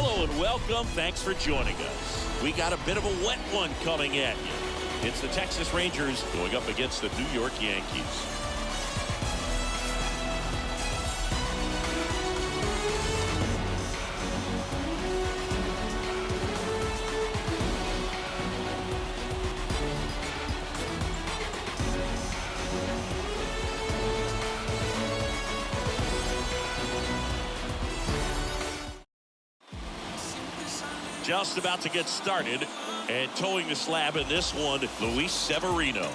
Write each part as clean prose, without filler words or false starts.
Hello and welcome. Thanks for joining us. We got a bit of a wet one coming at you. It's the Texas Rangers going up against the New York Yankees. Just about to get started, and towing the slab in this one, Luis Severino.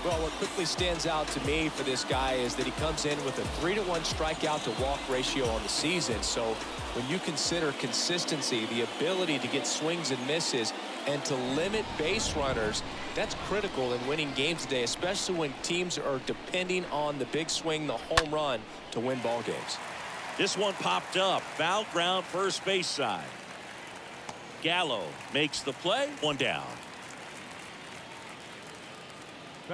Well, what quickly stands out to me for this guy is that he comes in with a 3-to-1 strikeout to walk ratio on the season. So when you consider consistency, the ability to get swings and misses and to limit base runners, that's critical in winning games today, especially when teams are depending on the big swing, the home run, to win ball games. This one popped up. Foul ground, first base side. Gallo makes the play. One down.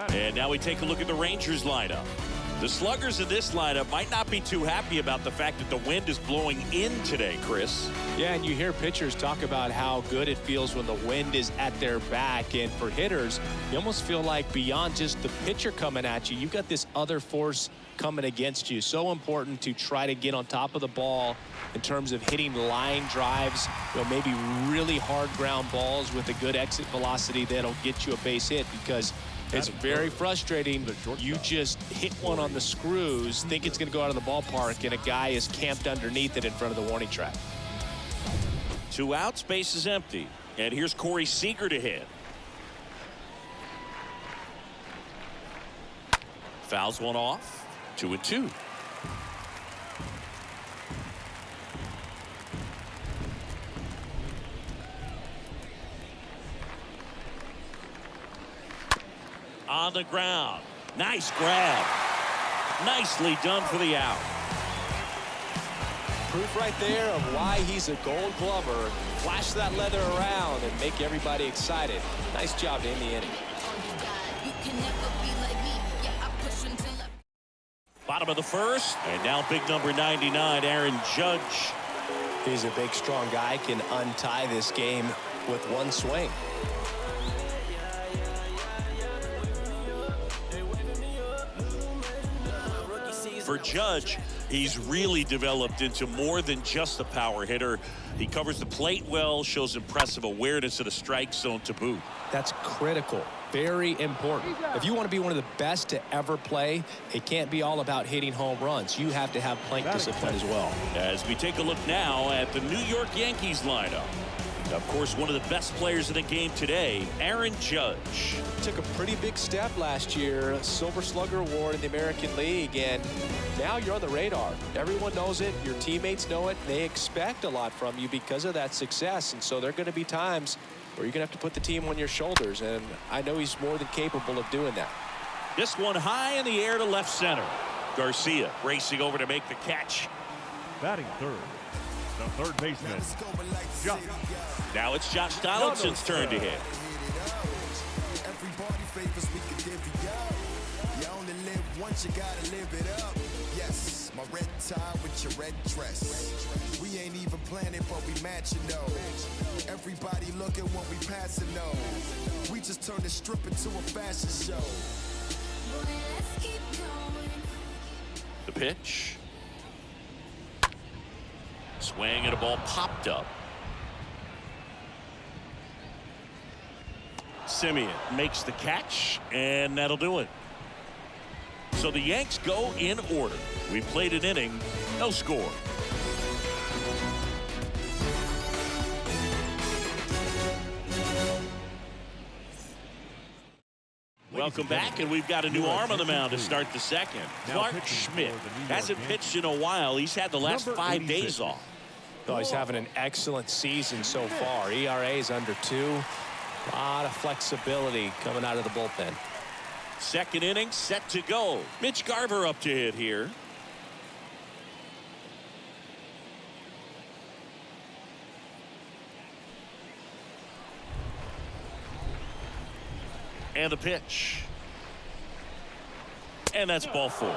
And now we take a look at the Rangers lineup. The sluggers in this lineup might not be too happy about the fact that the wind is blowing in today, Chris. Yeah, and you hear pitchers talk about how good it feels when the wind is at their back. And for hitters, you almost feel like beyond just the pitcher coming at you, you've got this other force coming against you. So important to try to get on top of the ball in terms of hitting line drives, maybe really hard ground balls with a good exit velocity that'll get you a base hit, because it's very frustrating. You just hit one on the screws, think it's going to go out of the ballpark, and a guy is camped underneath it in front of the warning track. 2 outs, base is empty. And here's Corey Seager to hit. Fouls one off. 2-2. On the ground. Nice grab. Nicely done for the out. Proof right there of why he's a Gold Glover. Flash that leather around and make everybody excited. Nice job to end the inning. Bottom of the first, and now big number 99, Aaron Judge. He's a big, strong guy, can untie this game with one swing. For Judge, he's really developed into more than just a power hitter. He covers the plate well, shows impressive awareness of the strike zone to boot. That's critical. Very important. If you want to be one of the best to ever play, it can't be all about hitting home runs. You have to have plate discipline as well. As we take a look now at the New York Yankees lineup. Of course, one of the best players in the game today, Aaron Judge. Took a pretty big step last year, Silver Slugger Award in the American League, and now you're on the radar. Everyone knows it. Your teammates know it. They expect a lot from you because of that success, and so there are going to be times where you're going to have to put the team on your shoulders, and I know he's more than capable of doing that. This one high in the air to left center. Garcia racing over to make the catch. Batting third, the third baseman, Josh. Now it's Josh Donaldson's turn to hit. Everybody favors we can give you. You only live once, you gotta live it up. Yes, my red tie with your red dress. We ain't even planning, but we matching though. Everybody looking when we passing though. We just turned the strip into a fashion show. The pitch. Swing and a ball popped up. Simeon makes the catch, and that'll do it. So the Yanks go in order. We played an inning, no score. Welcome back, and we've got a new arm on the mound to start the second. Clark Schmidt hasn't pitched in a while. He's had the last 5 days off. Oh, he's having an excellent season so far. ERA is under 2. A lot of flexibility coming out of the bullpen. Second inning set to go. Mitch Garver up to hit here. And the pitch. And that's ball 4.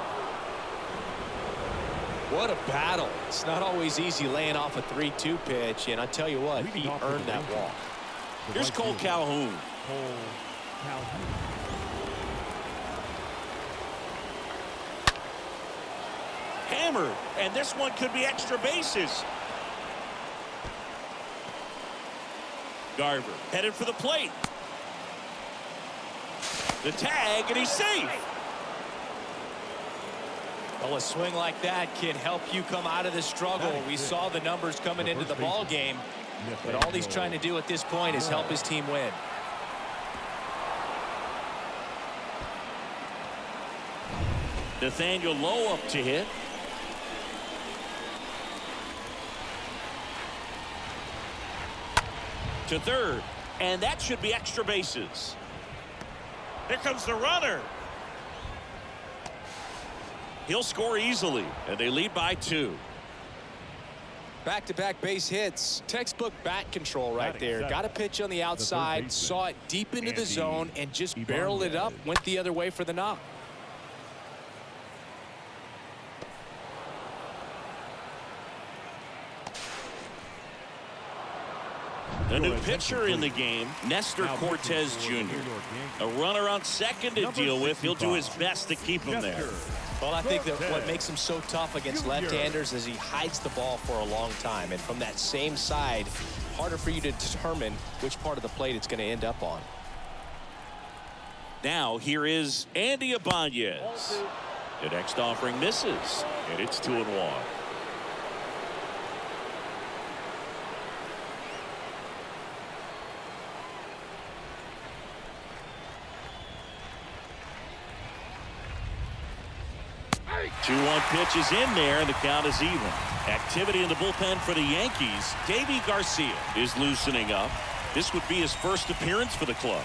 What a battle. It's not always easy laying off a 3-2 pitch, and I tell you what, he earned that walk. Here's Cole Calhoun. Hammered, and this one could be extra bases. Garver headed for the plate. The tag, and he's safe. Well, a swing like that can help you come out of the struggle. We saw the numbers coming into the ball game, but all he's trying to do at this point is help his team win. Nathaniel Lowe up to hit. To third, and that should be extra bases. Here comes the runner. He'll score easily, and they lead by 2. Back-to-back base hits. Textbook bat control right there. Got a pitch on the outside, saw it deep into the zone, and just barreled it up, went the other way for the knock. A new pitcher in the game, Nestor Cortez Jr. A runner on second to deal with. He'll do his best to keep him there. Well, I think that what makes him so tough against left-handers is he hides the ball for a long time. And from that same side, harder for you to determine which part of the plate it's going to end up on. Now, here is Andy Ibanez. The next offering misses, and it's 2-1. Two-one pitch is in there, and the count is even. Activity in the bullpen for the Yankees. Davy Garcia is loosening up. This would be his first appearance for the club.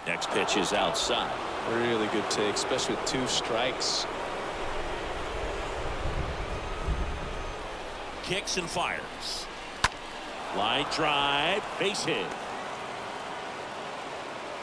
Next pitch is outside. Really good take, especially with 2 strikes. Kicks and fires. Line drive, base hit.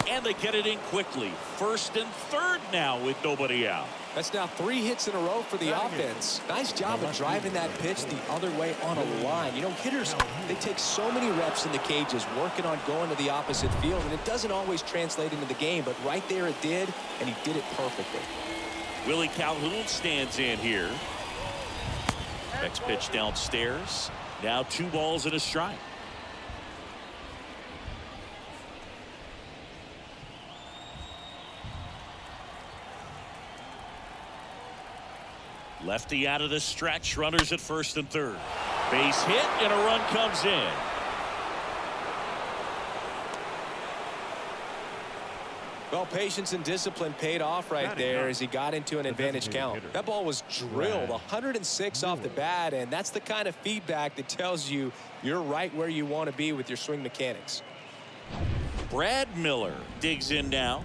And they get it in quickly. First and third now with nobody out. That's now 3 hits in a row for the offense. Nice job of driving that pitch the other way on a line. You know, hitters, they take so many reps in the cages working on going to the opposite field, and it doesn't always translate into the game, but right there it did, and he did it perfectly. Willie Calhoun stands in here. Next pitch downstairs. Now 2 balls and a strike. Lefty out of the stretch. Runners at first and third. Base hit, and a run comes in. Well, patience and discipline paid off right there as he got into an advantage count. That ball was drilled 106 off the bat, and that's the kind of feedback that tells you you're right where you want to be with your swing mechanics. Brad Miller digs in now.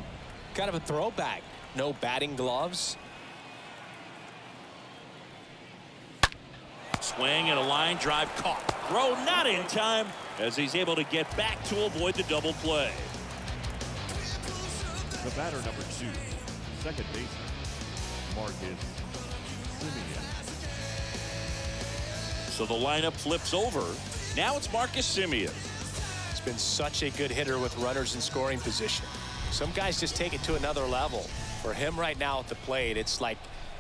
Kind of a throwback. No batting gloves. Swing and a line drive caught. Throw not in time as he's able to get back to avoid the double play. The batter, number 2, second baseman, Marcus Semien. So the lineup flips over. Now it's Marcus Semien. He's been such a good hitter with runners in scoring position. Some guys just take it to another level. For him right now at the plate, it's like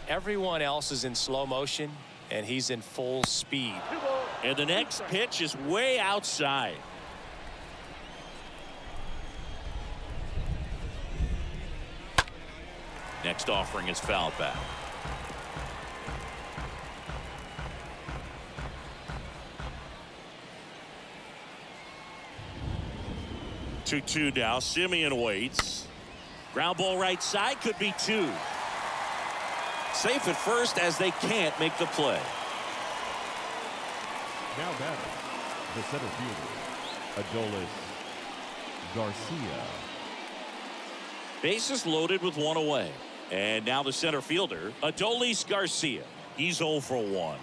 everyone else is in slow motion and he's in full speed. And the next pitch is way outside. Next offering is fouled back. Two now. Semien waits. Ground ball right side, could be 2. Safe at first as they can't make the play. Now batting, the center fielder, Adolis Garcia. Bases loaded with 1 away. And now the center fielder, Adolis Garcia. He's 0 for 1.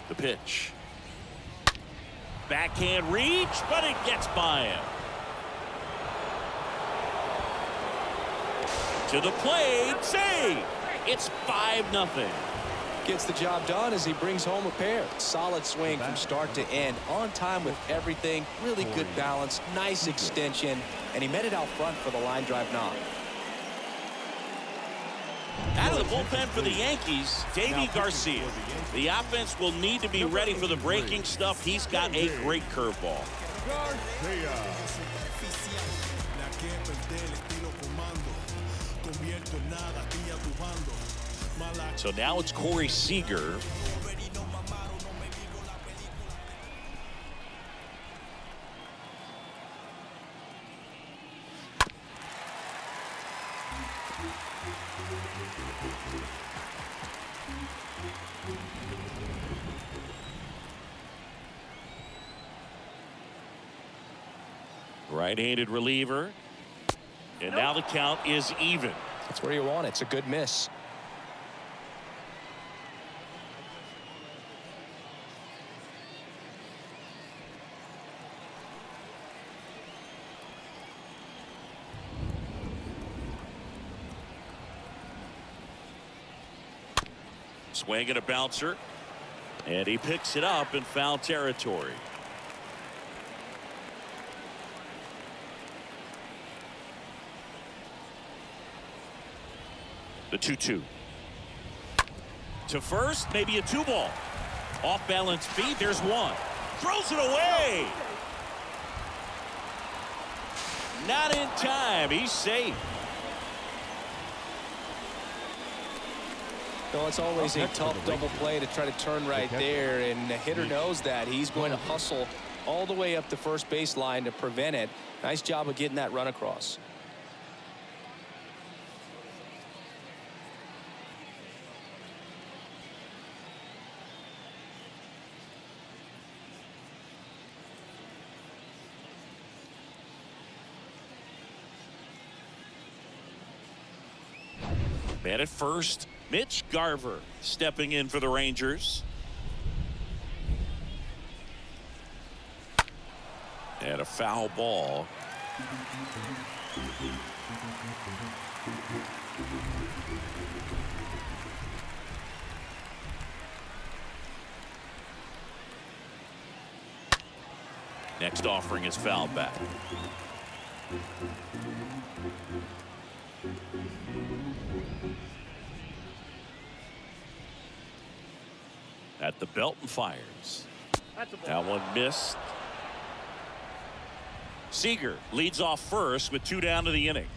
The pitch. Backhand reach, but it gets by him. To the plate, save. It's 5-0. Gets the job done as he brings home a pair. Solid swing from start to end. On time with everything. Really good balance. Nice extension. And he met it out front for the line drive knock. Out of the bullpen for the Yankees, Davy Garcia. The offense will need to be ready for the breaking stuff. He's got a great curveball. So now it's Corey Seager. Right-handed reliever. And now the count is even. That's where you want it. It's a good miss. Swing and a bouncer. And he picks it up in foul territory. The 2-2. To first, maybe a 2-ball. Off balance feet, there's one. Throws it away. Not in time. He's safe. No, it's always a tough double play to try to turn right there, and the hitter knows that. He's going to hustle all the way up the first baseline to prevent it. Nice job of getting that run across. Man at first, Mitch Garver stepping in for the Rangers. And a foul ball. Next offering is fouled back. At the belt and fires. That one missed. Seager leads off first with 2 down to the inning.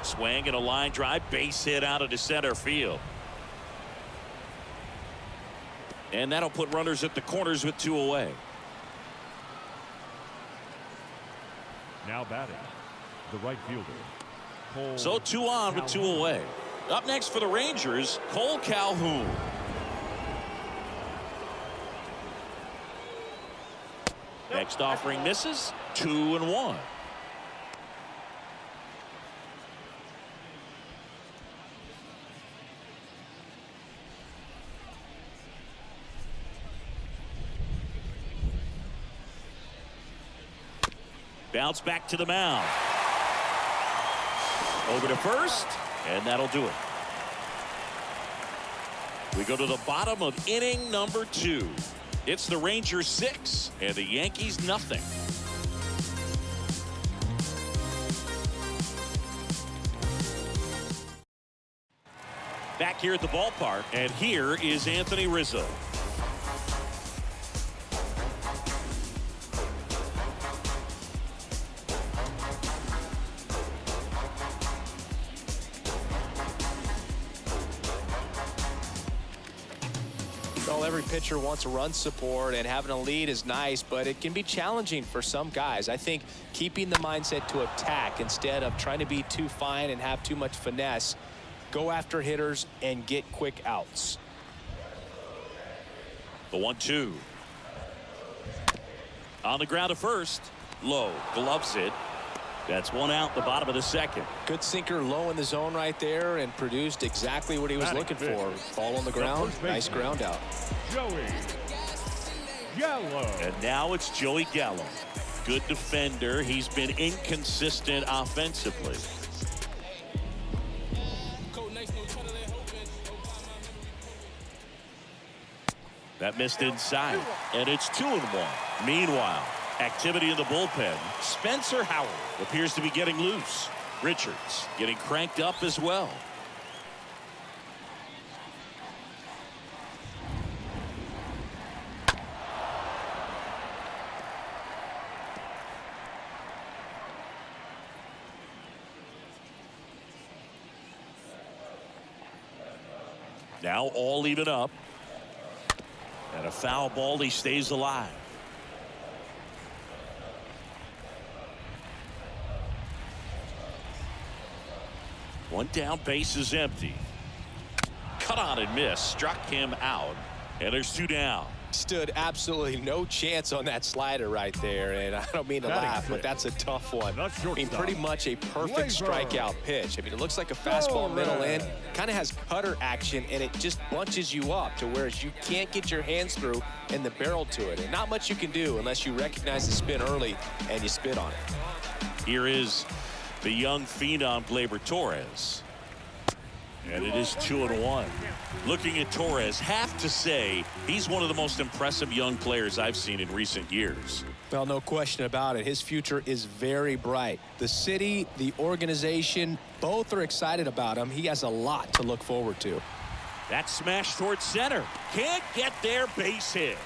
Swing and a line drive, base hit out into center field. And that'll put runners at the corners with 2 away. Now batting, the right fielder. Cole So 2 on with 2 away. Up next for the Rangers, Cole Calhoun. Next offering misses. 2-1. Bounce back to the mound. Over to first, and that'll do it. We go to the bottom of inning number 2. It's the Rangers 6 and the Yankees nothing. Back here at the ballpark, and here is Anthony Rizzo. Well, every pitcher wants a run support, and having a lead is nice, but it can be challenging for some guys. I think keeping the mindset to attack instead of trying to be too fine and have too much finesse, go after hitters and get quick outs. The 1-2. On the ground to first. Low, gloves it. That's one out, the bottom of the second. Good sinker low in the zone right there and produced exactly what he was looking for. Ball on the ground. Nice ground out. Joey Gallo. And now it's Joey Gallo. Good defender. He's been inconsistent offensively. That missed inside, and it's 2-1. Meanwhile, activity in the bullpen. Spencer Howard appears to be getting loose. Richards getting cranked up as well. Now all even up. And a foul ball, he stays alive. One down, base is empty. Cut on and miss, struck him out. And there's 2 down. Stood absolutely no chance on that slider right there, and I don't mean to laugh, but that's a tough one. I mean, pretty much a perfect strikeout pitch. I mean, it looks like a fastball middle in, kind of has cutter action, and it just bunches you up to where you can't get your hands through and the barrel to it, and not much you can do unless you recognize the spin early and you spit on it. Here is the young phenom Gleyber Torres. And it is 2-1. Looking at Torres, have to say he's one of the most impressive young players I've seen in recent years. Well, no question about it. His future is very bright. The city, the organization, both are excited about him. He has a lot to look forward to. That smash towards center. Can't get there, base hit.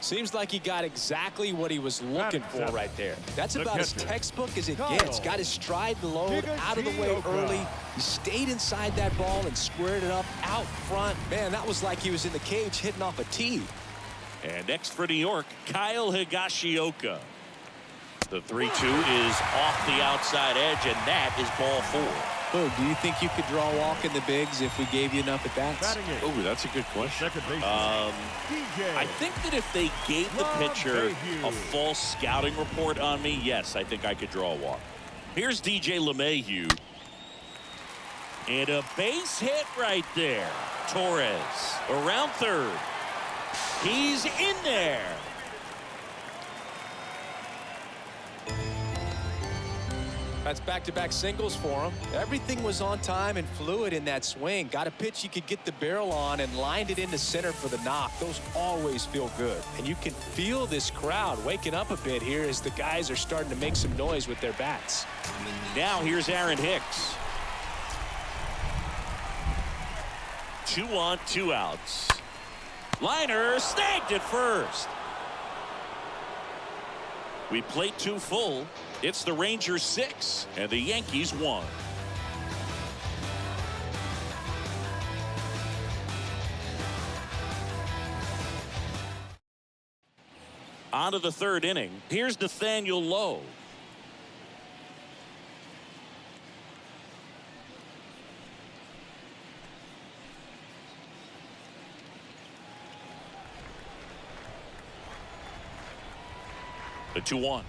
Seems like he got exactly what he was looking for right there. That's about as textbook as it gets. Got his stride and load out of the way early. He stayed inside that ball and squared it up out front. Man, that was like he was in the cage hitting off a tee. And next for New York, Kyle Higashioka. The 3-2 is off the outside edge, and that is ball 4. Oh, do you think you could draw a walk in the bigs if we gave you enough at bats? Oh, that's a good question. I think that if they gave the pitcher a false scouting report on me, yes, I think I could draw a walk. Here's DJ LeMahieu. And a base hit right there. Torres around third. He's in there. That's back-to-back singles for him. Everything was on time and fluid in that swing. Got a pitch you could get the barrel on and lined it into center for the knock. Those always feel good. And you can feel this crowd waking up a bit here as the guys are starting to make some noise with their bats. Now here's Aaron Hicks. 2 on, 2 outs. Liner snagged at first. We played 2 full. It's the Rangers 6 and the Yankees 1. On to the 3rd inning. Here's Nathaniel Lowe. The 2-1.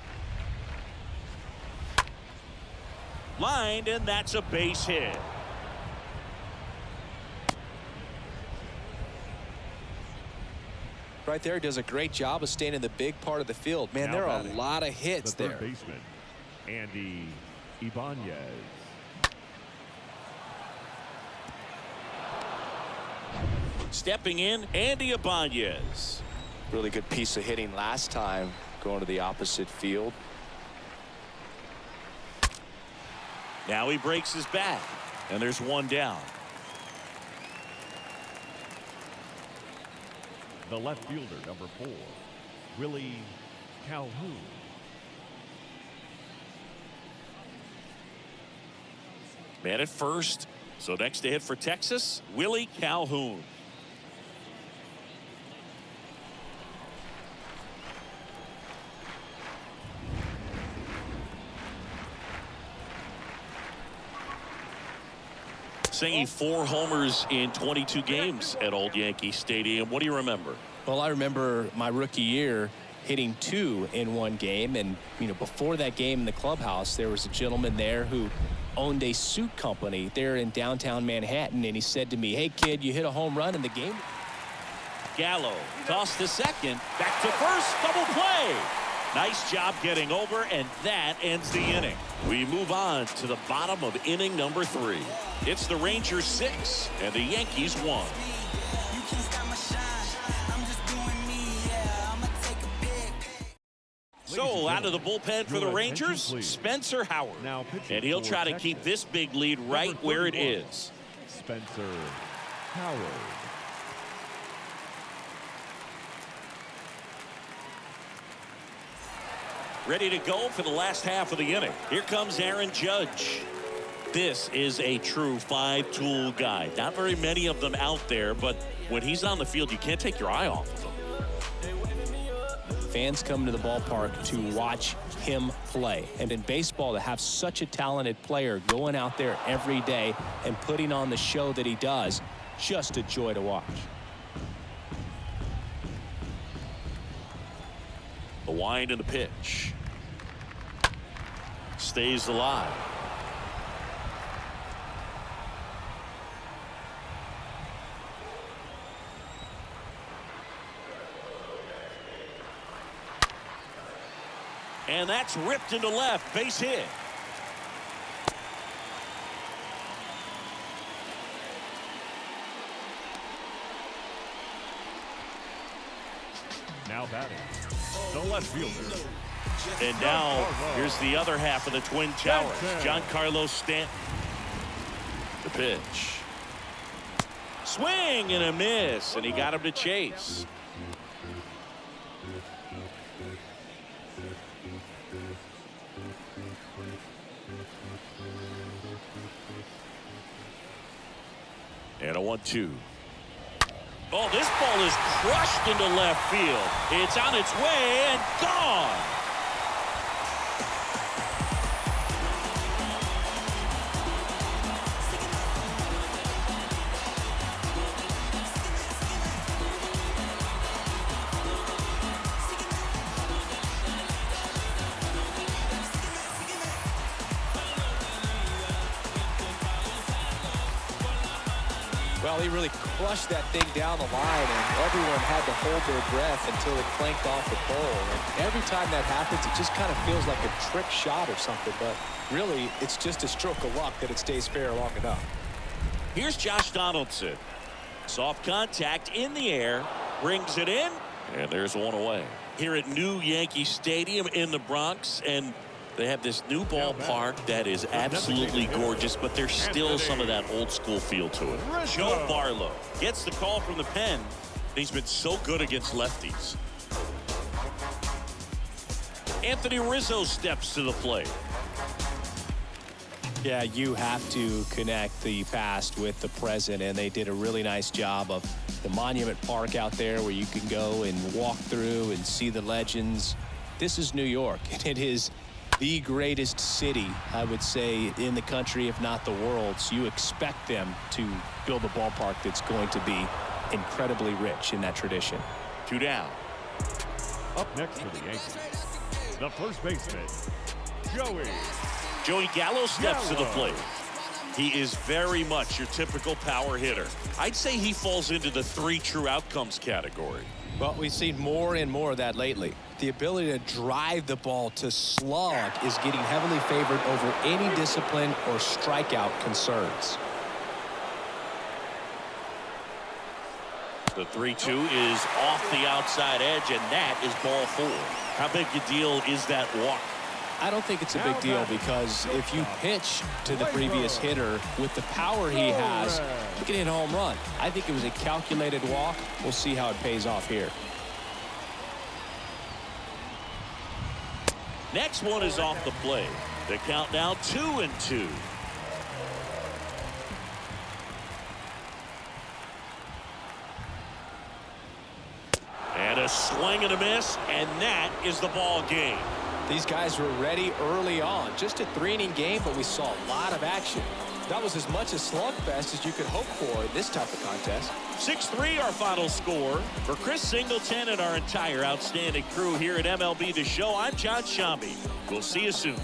Lined, and that's a base hit. Right there, does a great job of staying in the big part of the field. Man, there are a lot of hits there. The third baseman, Andy Ibanez. Stepping in, Andy Ibanez. Really good piece of hitting last time, going to the opposite field. Now he breaks his back, and there's 1 down. The left fielder, number 4, Willie Calhoun. Man at first. So next to hit for Texas, Willie Calhoun. Singing 4 homers in 22 games at Old Yankee Stadium. What do you remember? Well, I remember my rookie year. hitting 2 in one game. And, you know, before that game in the clubhouse, there was a gentleman there who owned a suit company there in downtown Manhattan. And he said to me, hey, kid, you hit a home run in the game. Gallo tossed to second, back to first, double play. Nice job getting over, and that ends the inning. We move on to the bottom of inning number 3. It's the Rangers 6 and the Yankees 1. So out of the bullpen for the Rangers, Spencer Howard. And he'll try to keep this big lead right where it is. Spencer Howard. Ready to go for the last half of the inning. Here comes Aaron Judge. This is a true 5-tool guy. Not very many of them out there, but when he's on the field, you can't take your eye off of him. Fans come to the ballpark to watch him play. And in baseball, to have such a talented player going out there every day and putting on the show that he does, just a joy to watch. The wind and the pitch. Stays alive. And that's ripped into left. Base hit. Now batting, the left fielder. And now here's the other half of the Twin Towers. Giancarlo Stanton. The pitch. Swing and a miss, and he got him to chase. And a 1-2. Oh, this ball is crushed into left field. It's on its way and gone. Well, he really crushed that thing down the line, and everyone had to hold their breath until it clanked off the pole. And every time that happens, it just kind of feels like a trick shot or something, but really, it's just a stroke of luck that it stays fair long enough. Here's Josh Donaldson. Soft contact in the air, brings it in, and there's one away. Here at New Yankee Stadium in the Bronx, and they have this new ballpark that is absolutely gorgeous, but there's still some of that old school feel to it. Joe Barlow gets the call from the pen. He's been so good against lefties. Anthony Rizzo steps to the plate. Yeah, you have to connect the past with the present, and they did a really nice job of the Monument Park out there where you can go and walk through and see the legends. This is New York, and it is the greatest city, I would say, in the country, if not the world. So you expect them to build a ballpark that's going to be incredibly rich in that tradition. 2 down. Up next for the Yankees, the first baseman, Joey Gallo steps to the plate. He is very much your typical power hitter. I'd say he falls into the 3 true outcomes category. Well, we've seen more and more of that lately. The ability to drive the ball to slug is getting heavily favored over any discipline or strikeout concerns. The 3-2 is off the outside edge, and that is ball 4. How big a deal is that walk? I don't think it's a big deal, because if you pitch to the previous hitter with the power he has, you can hit a home run. I think it was a calculated walk. We'll see how it pays off here. Next one is off the plate. The count now 2-2. And a swing and a miss, and that is the ball game. These guys were ready early on. Just a 3-inning game, but we saw a lot of action. That was as much a slugfest as you could hope for in this type of contest. 6-3 our final score. For Chris Singleton and our entire outstanding crew here at MLB The Show, I'm John Shambi. We'll see you soon.